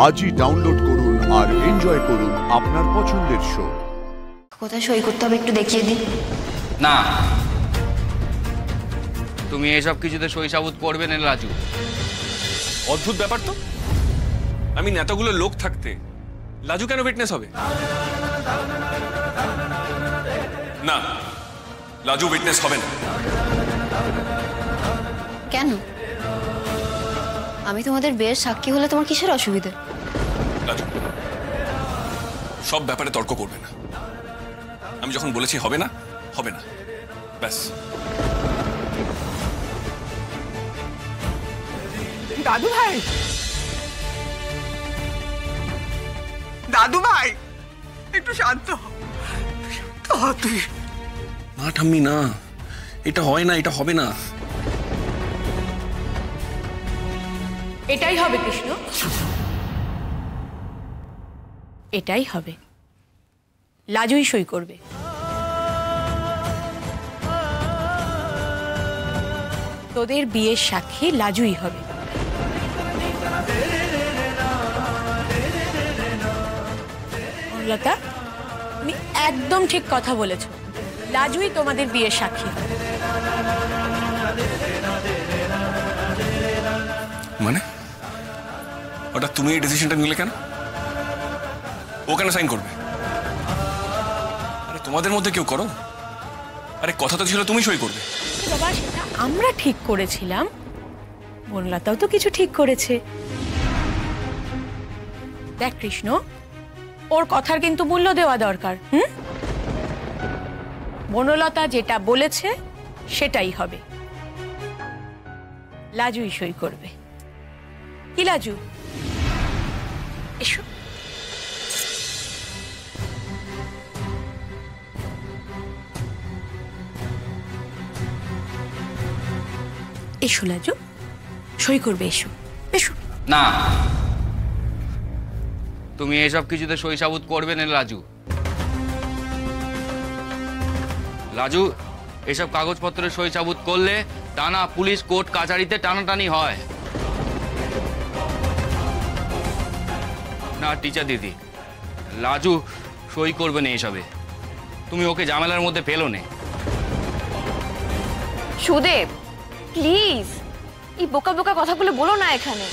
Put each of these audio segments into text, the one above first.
আজই ডাউনলোড করুন আর এনজয় করুন আপনার পছন্দের শো। কোথায় সই করতে হবে একটু দেখিয়ে দিন। না, তুমি এসব কিছুতে সই সাবুত করবে না রাজু। অদ্ভুত ব্যাপার তো, আমি এতগুলো লোক থাকতে লাজু কেন উইটনেস হবে? না, লাজু উইটনেস হবে না। কেন? আমি তোমাদের বিয়ের সাক্ষী হলে তোমার কিসের অসুবিধা? লাজু, সব ব্যাপারে তর্ক করবে না। আমি যখন বলেছি হবে না, হবে না, ব্যাস। দাদু ভাই, দাদু ভাই, একটু শান্ত তুই। না ঠাম্মি, না, এটা হয় না, এটা হবে না। এটাই হবে কৃষ্ণ, এটাই হবে। লাজুই সই করবে। তোদের বিয়ের সাক্ষী লাজুই হবে। লতা, তুমি একদম ঠিক কথা বলেছ। লাজুই তোমাদের বিয়ের সাক্ষী হবে। মানে ওটা তুমি এই ডিসিশনটা নিলে কেন? ও কেন সাইন করবে? আরে তোমাদের মধ্যে কেউ করো। আরে কথা তো ছিল তুমি সই করবে। বাবা, সেটা আমরা ঠিক করেছিলাম। বনলতাও তো কিছু ঠিক করেছে। দেখ কৃষ্ণ, ওর কথার কিন্তু মূল্য দেওয়া দরকার। বনলতা যেটা বলেছে সেটাই হবে। লাজুই সই করবে। কি লাজু, এসো। এসো লাজু, সই করবে। এসো এসো। না, তুমি এসব কিছুতে সই সাবুত করবে না রাজু। রাজু, এসব কাগজপত্রে সই সাবুত করলে টানা পুলিশ কোর্ট কাচারিতে টানাটানি হয় না। টিচার দিদি, রাজু সই করবে না এসবে। তুমি ওকে ঝামেলার মধ্যে ফেলো না। সুদেব, প্লিজ এই বোকা বোকা কথাগুলো বলো না এখানে।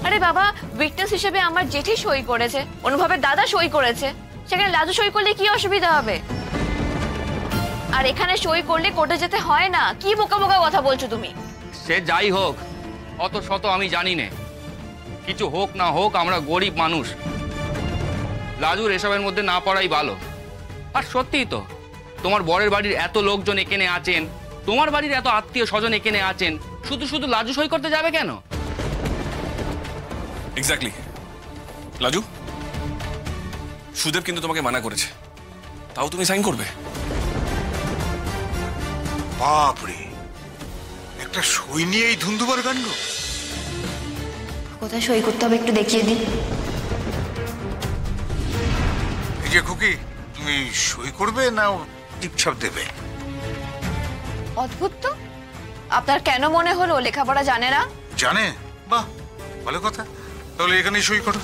আরে বাবা, উইটনেস হিসেবে আমার জেঠি সই করেছে, অনুভবের দাদা সই করেছে, সেখানে লাজু সই করলে কি অসুবিধা হবে? আর এখানে সই করলে কোর্টে যেতে হয় না। কি বোকা বোকা কথা বলছো তুমি? সে যাই হোক, অত শত আমি জানি না। কিছু হোক না হোক, আমরা গরিব মানুষ। লাজুর এসবের মধ্যে না পড়াই ভালো। আর সত্যিই তো, তোমার বরের বাড়ির এত লোকজন এখানে আছেন, তোমার বাড়ির এত আত্মীয় স্বজন এখানে আছেন, শুধু শুধু লাজু সই করতে যাবে কেন? এক্স্যাক্টলি। লাজু, সুদেব কিন্তু তোমাকে মানা করেছে, তাও তুমি সাইন করবে? বাপরে, একটা সই নিয়েই ধুন্ধুবার কাণ্ড। কোথায় সই করতে হবে একটু দেখিয়ে দিন। এই যে খুকি, তুমি সই করবে না টিপছাপ দেবে? অদ্ভুত তো, আপনার কেন মনে হলো লেখাপড়া জানে না? জানে? বাহ, ভালো কথা। তাহলে এখানেই সই করো।